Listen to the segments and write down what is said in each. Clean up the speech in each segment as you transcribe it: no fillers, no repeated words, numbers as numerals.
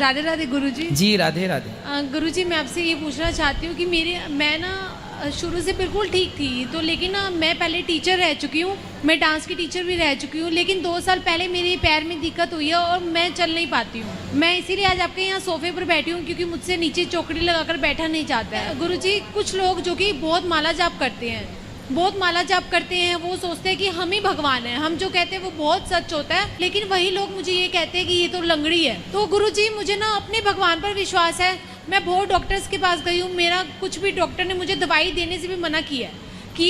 राधे राधे गुरुजी। जी राधे राधे। गुरुजी मैं आपसे ये पूछना चाहती हूँ कि मैं ना शुरू से बिल्कुल ठीक थी, तो लेकिन ना मैं पहले टीचर रह चुकी हूँ, मैं डांस की टीचर भी रह चुकी हूँ, लेकिन 2 साल पहले मेरे पैर में दिक्कत हुई है और मैं चल नहीं पाती हूँ। मैं इसीलिए आज आपके यहाँ सोफे पर बैठी हूँ, क्योंकि मुझसे नीचे चौकड़ी लगाकर बैठा नहीं जाता है। गुरुजी कुछ लोग जो कि बहुत माला जाप करते हैं, वो सोचते हैं कि हम ही भगवान हैं, हम जो कहते हैं वो बहुत सच होता है, लेकिन वही लोग मुझे ये कहते हैं कि ये तो लंगड़ी है। तो गुरुजी मुझे ना अपने भगवान पर विश्वास है। मैं बहुत डॉक्टर्स के पास गई हूँ, मेरा कुछ भी डॉक्टर ने मुझे दवाई देने से भी मना किया है कि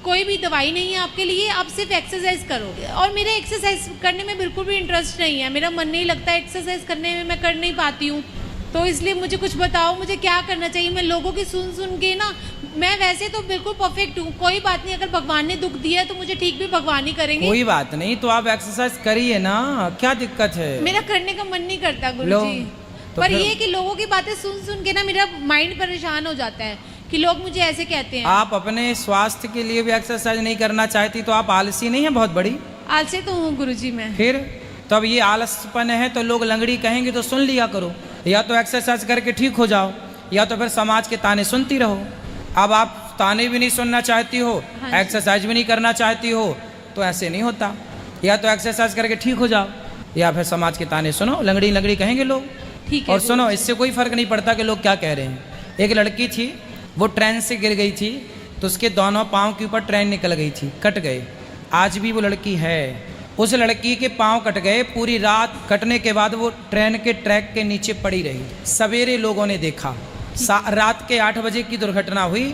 कोई भी दवाई नहीं है आपके लिए, आप सिर्फ एक्सरसाइज करो। और मेरे एक्सरसाइज करने में बिल्कुल भी इंटरेस्ट नहीं है, मेरा मन नहीं लगता एक्सरसाइज करने में, मैं कर नहीं पाती हूँ। तो इसलिए मुझे कुछ बताओ, मुझे क्या करना चाहिए। मैं लोगों की सुन के ना, मैं वैसे तो बिल्कुल परफेक्ट हूँ, कोई बात नहीं, अगर भगवान ने दुख दिया है तो मुझे ठीक भी भगवान ही करेंगे। कोई बात नहीं, तो आप एक्सरसाइज करिए ना, क्या दिक्कत है। मेरा करने का मन नहीं करता गुरुजी, तो पर ये कि लोगों की बातें सुन के ना मेरा माइंड परेशान हो जाता है कि लोग मुझे ऐसे कहते हैं। आप अपने स्वास्थ्य के लिए भी एक्सरसाइज नहीं करना चाहती तो आप आलसी नहीं है बहुत बड़ी? आलसी तो हूँ गुरुजी मैं। फिर तो अब ये आलसपन है तो लोग लंगड़ी कहेंगे तो सुन लिया करो, या तो एक्सरसाइज करके ठीक हो जाओ, या तो फिर समाज के ताने सुनती रहो। अब आप ताने भी नहीं सुनना चाहती हो, एक्सरसाइज भी नहीं करना चाहती हो, तो ऐसे नहीं होता। या तो एक्सरसाइज करके ठीक हो जाओ, या फिर समाज के ताने सुनो, लंगड़ी कहेंगे लोग। ठीक है। और सुनो, इससे कोई फर्क नहीं पड़ता कि लोग क्या कह रहे हैं। एक लड़की थी, वो ट्रेन से गिर गई थी, तो उसके दोनों पाँव के ऊपर ट्रेन निकल गई थी, कट गए। आज भी वो लड़की है, उस लड़की के पाँव कट गए, पूरी रात कटने के बाद वो ट्रेन के ट्रैक के नीचे पड़ी रही। सवेरे लोगों ने देखा, रात के 8 बजे की दुर्घटना हुई,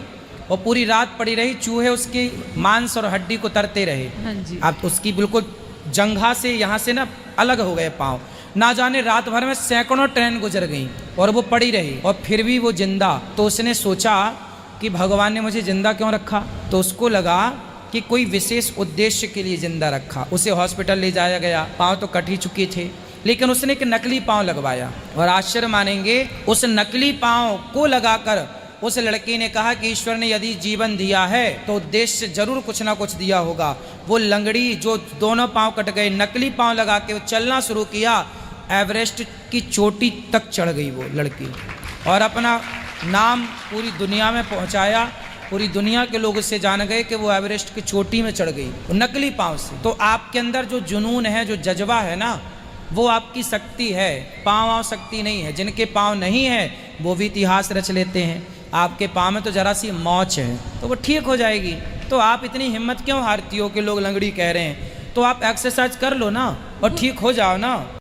और पूरी रात पड़ी रही, चूहे उसके मांस और हड्डी को तरते रहे। हाँ जी। अब उसकी बिल्कुल जंघा से यहाँ से ना अलग हो गए पाँव। ना जाने रात भर में सैकड़ों ट्रेन गुजर गई और वो पड़ी रही, और फिर भी वो जिंदा। तो उसने सोचा कि भगवान ने मुझे जिंदा क्यों रखा, तो उसको लगा कि कोई विशेष उद्देश्य के लिए जिंदा रखा। उसे हॉस्पिटल ले जाया गया, पाँव तो कट ही चुके थे, लेकिन उसने एक नकली पाँव लगवाया। और आश्चर्य मानेंगे, उस नकली पाँव को लगाकर उस लड़की ने कहा कि ईश्वर ने यदि जीवन दिया है तो उद्देश्य जरूर कुछ ना कुछ दिया होगा। वो लंगड़ी जो दोनों पाँव कट गए, नकली पाँव लगा के वो चलना शुरू किया, एवरेस्ट की चोटी तक चढ़ गई वो लड़की, और अपना नाम पूरी दुनिया में पहुंचाया। पूरी दुनिया के लोग उससे जान गए कि वो एवरेस्ट की चोटी में चढ़ गई नकली पाँव से। तो आपके अंदर जो जुनून है, जो जज्बा है ना, वो आपकी शक्ति है, पाँव शक्ति नहीं है। जिनके पाँव नहीं है वो भी इतिहास रच लेते हैं। आपके पाँव में तो जरा सी मौच है, तो वो ठीक हो जाएगी। तो आप इतनी हिम्मत क्यों हारती हो कि लोग लंगड़ी कह रहे हैं? तो आप एक्सरसाइज कर लो ना और ठीक हो जाओ ना।